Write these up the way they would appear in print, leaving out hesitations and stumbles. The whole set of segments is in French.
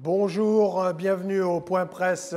Bonjour, bienvenue au point presse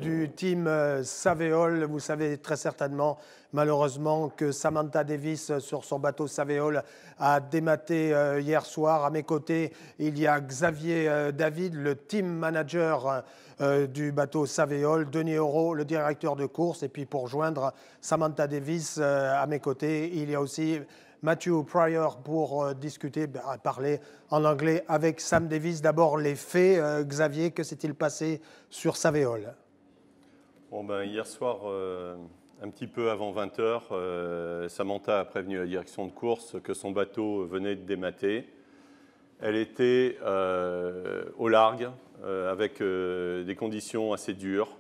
du team Savéol. Vous savez très certainement, malheureusement, que Samantha Davis, sur son bateau Savéol, a dématé hier soir. À mes côtés, il y a Xavier David, le team manager du bateau Savéol, Denis Euro, le directeur de course. Et puis pour joindre Samantha Davis, à mes côtés, il y a aussi Matthew Pryor pour discuter, parler en anglais avec Sam Davis. D'abord, les faits. Xavier, que s'est-il passé sur Savéol? Hier soir, un petit peu avant 20 h, Samantha a prévenu la direction de course que son bateau venait de démater. Elle était au largue, avec des conditions assez dures.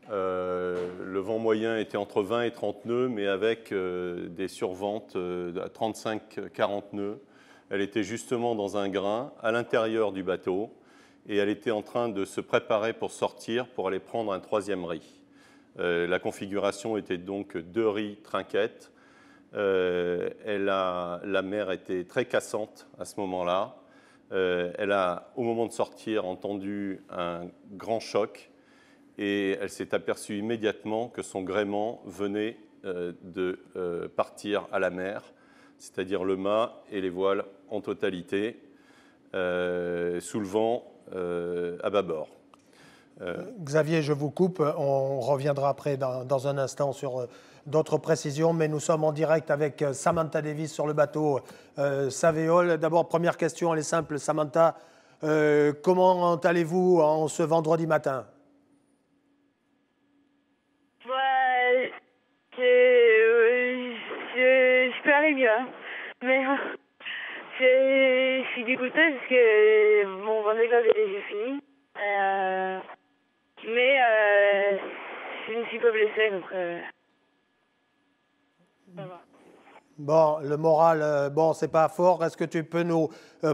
Le vent moyen était entre 20 et 30 nœuds, mais avec des surventes à 35-40 nœuds. Elle était justement dans un grain à l'intérieur du bateau et elle était en train de se préparer pour sortir, pour aller prendre un troisième riz. La configuration était donc 2 riz trinquettes. La mer était très cassante à ce moment-là. Elle a, au moment de sortir, entendu un grand choc. Et elle s'est aperçue immédiatement que son gréement venait de partir à la mer, c'est-à-dire le mât et les voiles en totalité, sous le vent à bâbord. Xavier, je vous coupe. On reviendra après dans un instant sur d'autres précisions, mais nous sommes en direct avec Samantha Davis sur le bateau Savéol. D'abord, première question, elle est simple. Samantha, comment allez-vous en ce vendredi matin? Je peux aller bien, mais je suis dégoûtée parce que mon Vendée Globe est déjà fini. Mais je ne suis pas blessée, donc ça va. Bon, le moral, c'est pas fort. Est-ce que tu peux nous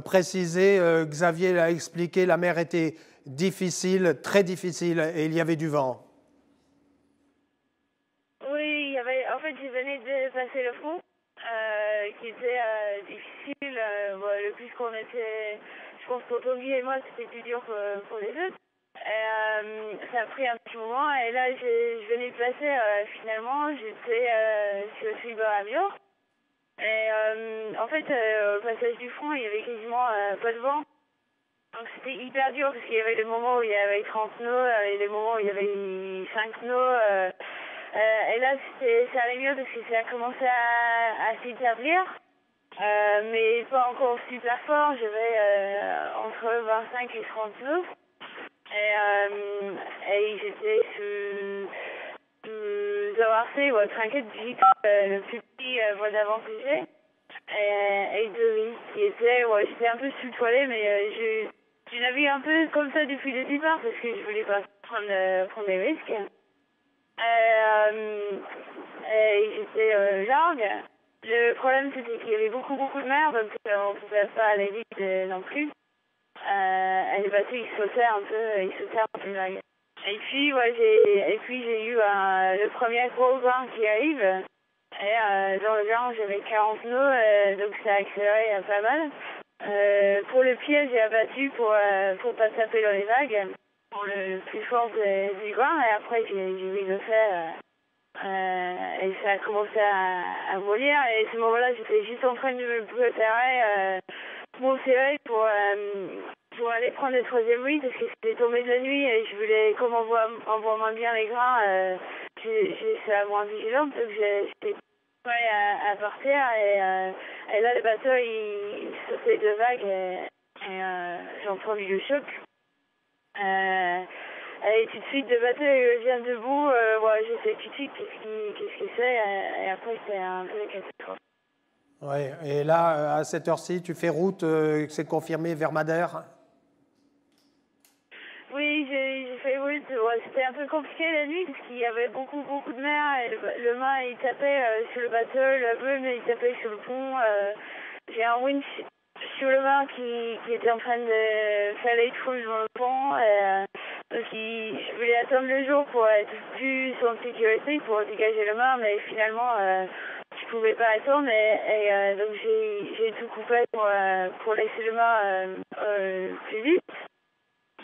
préciser, Xavier l'a expliqué, la mer était difficile, très difficile, et il y avait du vent. Oui, il y avait, en fait, je venais de passer le fond, qui était difficile. Le plus qu'on était, je pense pour Tanguy et moi, c'était plus dur pour les autres. Ça a pris un petit moment, et là, je venais de passer, finalement, j'étais sur le tribord à Mior. Et en fait, au passage du front, il y avait quasiment pas de vent. Donc c'était hyper dur parce qu'il y avait des moments où il y avait 30 nœuds et des moments où il y avait 5 nœuds. Et là, ça allait mieux parce que ça a commencé à s'établir. Mais pas encore super fort. J'avais entre 25 et 30 nœuds. Et j'étais sous ORC, ou Trinquette, le plus petit voie d'avant que j'ai. Et de qui était, j'étais un peu sous-toilée, mais je navigue un peu comme ça depuis le départ parce que je voulais pas prendre des risques. Et j'étais largue. Le problème, c'était qu'il y avait beaucoup de mer, donc on pouvait pas aller vite non plus. Et les bateaux, ils sautaient un peu vague. Et puis, j'ai eu le premier gros vent qui arrive. Et dans le vent, j'avais 40 nœuds, donc ça a accéléré pas mal. Pour le pied, j'ai abattu pour pas taper dans les vagues, pour le plus fort du grain. Et après, j'ai mis le fer. Et ça a commencé à mollir. Et à ce moment-là, j'étais juste en train de me préparer mon serré pour aller prendre le troisième riz parce que c'était tombé de la nuit et je voulais, comme on voit moins bien les grains, j'ai ça moins vigilante, donc j'étais prêt à partir et là le bateau il sautait de vagues et j'ai entendu le choc. Et tout de suite le bateau il vient debout, je sais tout de suite qu'est-ce que c'est et après c'est un peu la catastrophe. Oui, et là, à cette heure-ci, tu fais route, c'est confirmé, vers Madère? Oui, j'ai fait route. C'était un peu compliqué la nuit parce qu'il y avait beaucoup de mer et le mât il tapait sur le bateau, la brume il tapait sur le pont. J'ai un winch sur le mât qui était en train de faire les trous dans le pont. Donc je voulais attendre le jour pour être plus en sécurité, pour dégager le mât, mais finalement je pouvais pas attendre et donc j'ai tout coupé pour laisser le mât plus vite.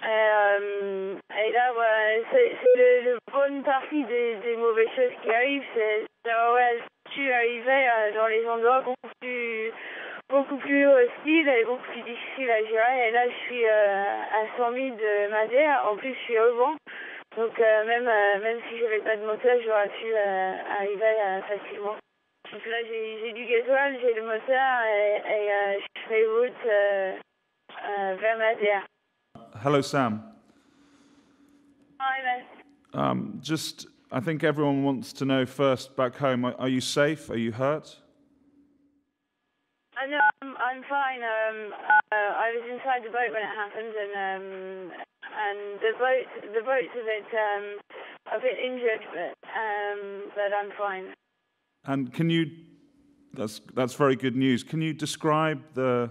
Et là, ouais, c'est le bonne partie des mauvaises choses qui arrivent. C'est ouais, je suis arrivée dans les endroits beaucoup plus hostiles et beaucoup plus difficiles à gérer. Et là, je suis à 100 000 de Madère. En plus, je suis au vent. Donc, même si j'avais pas de moteur, j'aurais pu arriver facilement. Donc là, j'ai du gasoil, j'ai le moteur et je fais route vers Madère. Hello, Sam. Hi there. I think everyone wants to know first back home, are you safe? Are you hurt? No, I'm fine. I was inside the boat when it happened, and the boat's a bit injured, but I'm fine. And can you? That's very good news. Can you describe the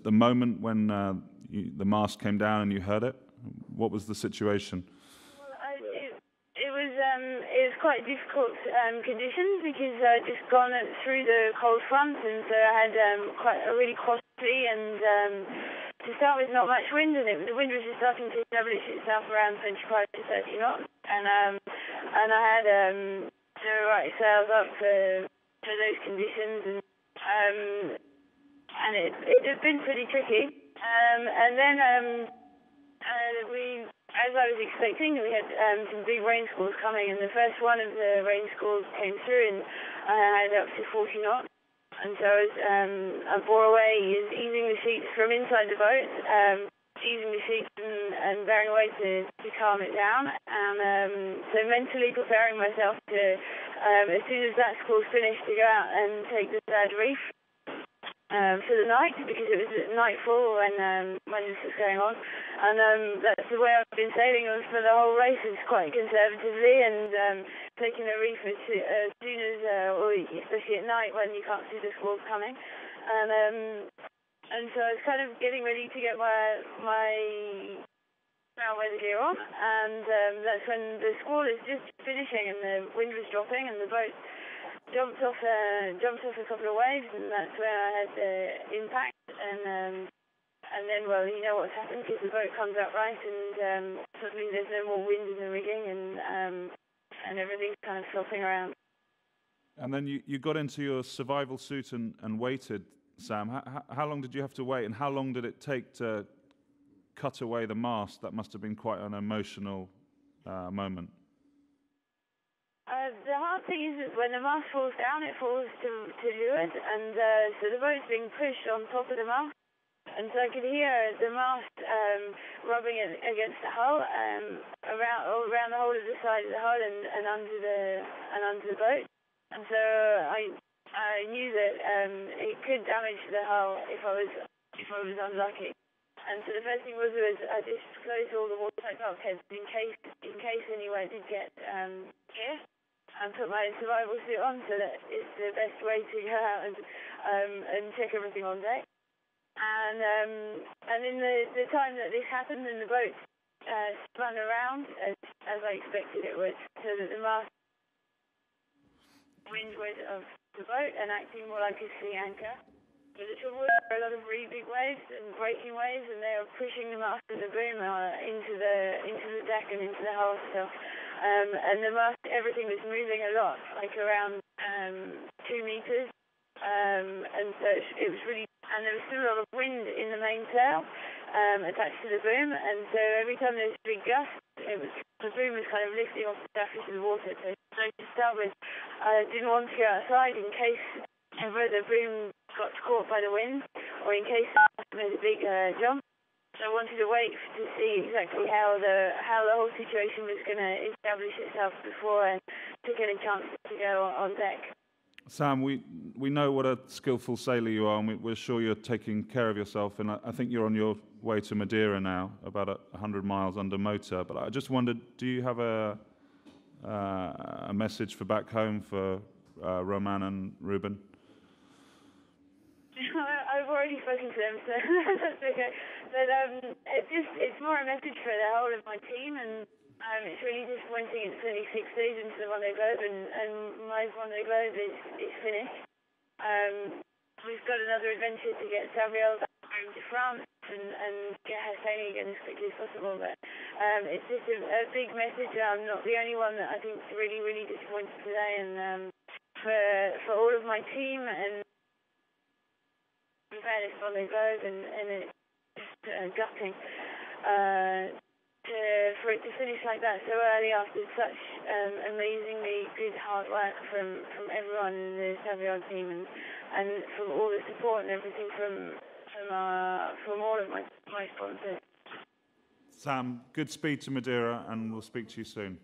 moment when the mast came down and you heard it? What was the situation? It was quite difficult conditions because I'd just gone through the cold front, and so I had quite a really cross sea, and to start with, not much wind, and the wind was just starting to establish itself around 25 to 30 knots, and I had the right sails up for those conditions, and it had been pretty tricky, and then as I was expecting, we had some big rain squalls coming, and the first one of the rain squalls came through, and I had up to 40 knots. And so I bore away, easing the sheets from inside the boat, easing the sheets and bearing away to calm it down. And so mentally preparing myself to, as soon as that squall's finished, to go out and take the third reef for the night, because it was at nightfall when this was going on. And that's the way I've been sailing for the whole race, is quite conservatively, and taking a reef as soon as, or especially at night when you can't see the squalls coming. And so I was kind of getting ready to get my bow weather gear on, and that's when the squall is just finishing and the wind was dropping, and the boat jumped off a couple of waves, and that's where I had the impact, and then, well, you know what's happened, because the boat comes up right, and suddenly there's no more wind in the rigging, and everything's kind of flopping around. And then you got into your survival suit and waited, Sam. How long did you have to wait, and how long did it take to cut away the mast? That must have been quite an emotional moment. The hard thing is that when the mast falls down, it falls to leeward, and so the boat's being pushed on top of the mast, and so I could hear the mast rubbing against the hull, around the whole of the side of the hull and under the boat, and so I knew that it could damage the hull if I was unlucky. And so the first thing was I just closed all the watertight bulkheads in case anywhere did get here, and put my survival suit on, so that it's the best way to go out and check everything on deck. And in the time that this happened, and the boat spun around as I expected it would, so that the mast windward of the boat and acting more like a sea anchor. But the trouble was, there were a lot of really big waves and breaking waves, and they were pushing the mast of the boom into the deck and into the hull still. And the mast, everything was moving a lot, like around 2 meters. And so it was really, and there was still a lot of wind in the mainsail attached to the boom, and so every time there was a big gust, the boom was kind of lifting off the surface of the water. So to start with, I didn't want to go outside in case ever the boom got caught by the wind, or in case it made a big jump. So I wanted to wait to see exactly how the whole situation was going to establish itself before I took any chances to go on deck. Sam, we know what a skillful sailor you are, and we're sure you're taking care of yourself, and I think you're on your way to Madeira now, about 100 miles under motor. But I just wondered, do you have a message for back home for Roman and Ruben? I've already spoken to them, so that's okay. But it's more a message for the whole of my team, and it's really disappointing. It's only 6 days into the Vendée Globe, and my Vendée Globe is finished. We've got another adventure to get Sabriel back home to France, and get her sailing again as quickly as possible. But it's just a big message that I'm not the only one that I think is really, really disappointed today. And for all of my team and fairness on the globe, and it's just gutting. For it to finish like that so early after such amazingly good hard work from everyone in the Saviol team and from all the support and everything from all of my sponsors. Sam, good speed to Madeira, and we'll speak to you soon.